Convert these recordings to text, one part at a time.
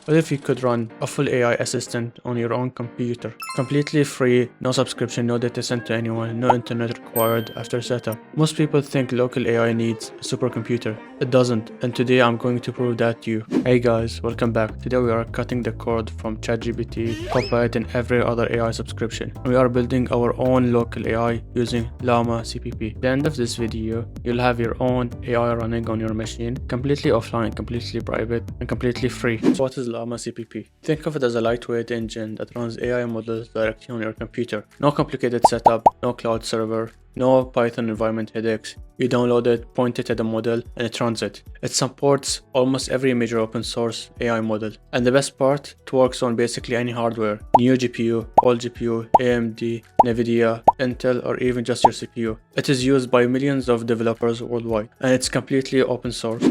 What if you could run a full AI assistant on your own computer? Completely free, no subscription, no data sent to anyone, no internet required after setup. Most people think local AI needs a supercomputer. It doesn't, and today I'm going to prove that to you. Hey guys, welcome back. Today we are cutting the cord from ChatGPT, Copilot, and every other AI subscription. We are building our own local AI using Llama.cpp. At the end of this video, you'll have your own AI running on your machine, completely offline, completely private, and completely free. So what is Llama.cpp? Think of it as a lightweight engine that runs AI models directly on your computer. No complicated setup, no cloud server, no Python environment headaches. You download it, point it at the model, and it runs it. It supports almost every major open source AI model. And the best part, it works on basically any hardware. New GPU, old GPU, AMD, NVIDIA, Intel, or even just your CPU. It is used by millions of developers worldwide, and it's completely open source.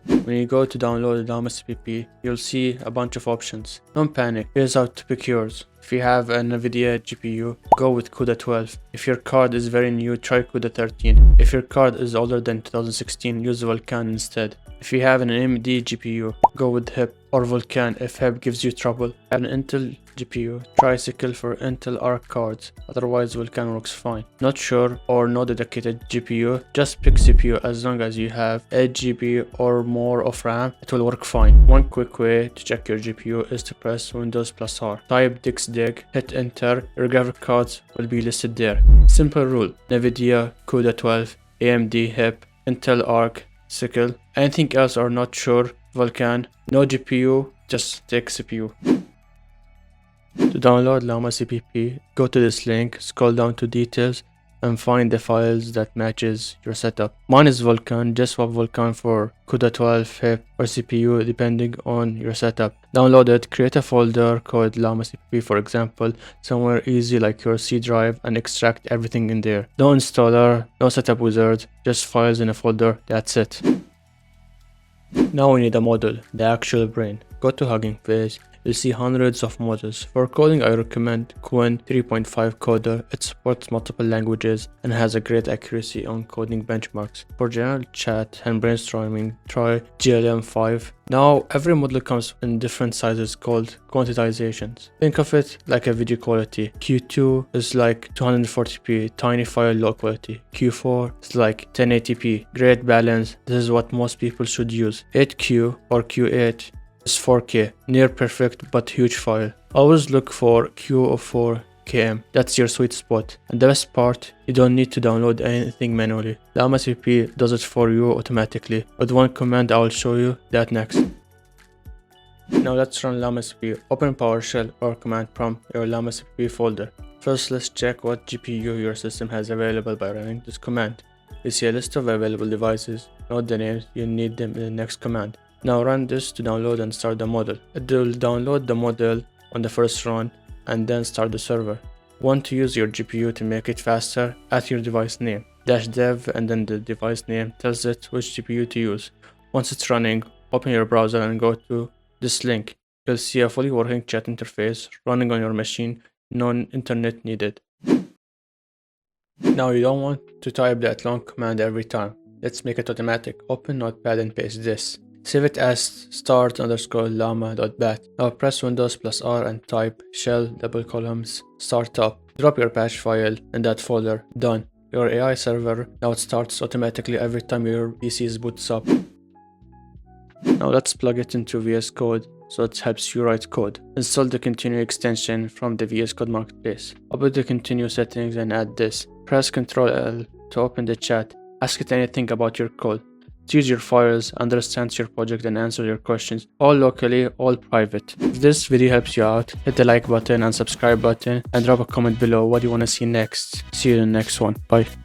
When you go to download Llama.cpp, you'll see a bunch of options. Don't panic, here's how to pick yours. If you have an NVIDIA GPU, go with CUDA 12. If your card is very new, try CUDA 13. If your card is older than 2016, use Vulkan instead. If you have an AMD GPU, go with HIP or Vulkan if HIP gives you trouble. Have an Intel GPU, try Cycle for Intel Arc cards, otherwise Vulkan works fine. Not sure or no dedicated GPU, just pick CPU. As long as you have 8 GB or more of RAM, it will work fine. One quick way to check your GPU is to press Windows+R. Type DixDig, hit enter, your graphic cards will be listed there. Simple rule, NVIDIA, CUDA 12, AMD, HIP, Intel Arc, Cycle. Anything else or not sure, Vulkan. No GPU, just take CPU. To download Llama.cpp, go to this link, scroll down to details, and find the files that matches your setup. Mine is Vulkan, just swap Vulkan for CUDA 12, HIP, or CPU depending on your setup. Download it, create a folder called Llama.cpp, for example, somewhere easy like your C drive, and extract everything in there. No installer, no setup wizard, just files in a folder, that's it. Now we need a model, the actual brain. Go to Hugging Face. You'll see hundreds of models. For coding, I recommend Qwen 3.5 Coder. It supports multiple languages and has a great accuracy on coding benchmarks. For general chat and brainstorming, try GLM5. Now, every model comes in different sizes called quantizations. Think of it like a video quality. Q2 is like 240p, tiny file, low quality. Q4 is like 1080p, great balance. This is what most people should use. 8Q or Q8 is 4K, near perfect but huge file. Always look for Q of 4 km, that's your sweet spot. And the best part, you don't need to download anything manually. Llama.cpp does it for you automatically. With one command, I will show you that next. Now let's run Llama.cpp. Open PowerShell or command prompt your Llama.cpp folder. First, let's check what GPU your system has available by running this command. You see a list of available devices. Note the names, you need them in the next command. Now run this to download and start the model. It will download the model on the first run and then start the server. Want to use your GPU to make it faster? Add your device name, -dev, and then the device name tells it which GPU to use. Once it's running, open your browser and go to this link. You'll see a fully working chat interface running on your machine, no internet needed. Now you don't want to type that long command every time. Let's make it automatic. Open Notepad and paste this. Save it as start_llama.bat. Now press Windows+R and type shell :startup. Drop your patch file in that folder. Done. Your AI server now it starts automatically every time your PC boots up. Now let's plug it into VS Code so it helps you write code. Install the continue extension from the VS Code marketplace. Open the continue settings and add this. Press Ctrl L to open the chat. Ask it anything about your code. Sees your files, understands your project, and answers your questions, all locally, all private. If this video helps you out, hit the like button and subscribe button, and drop a comment below what you want to see next. See you in the next one. Bye.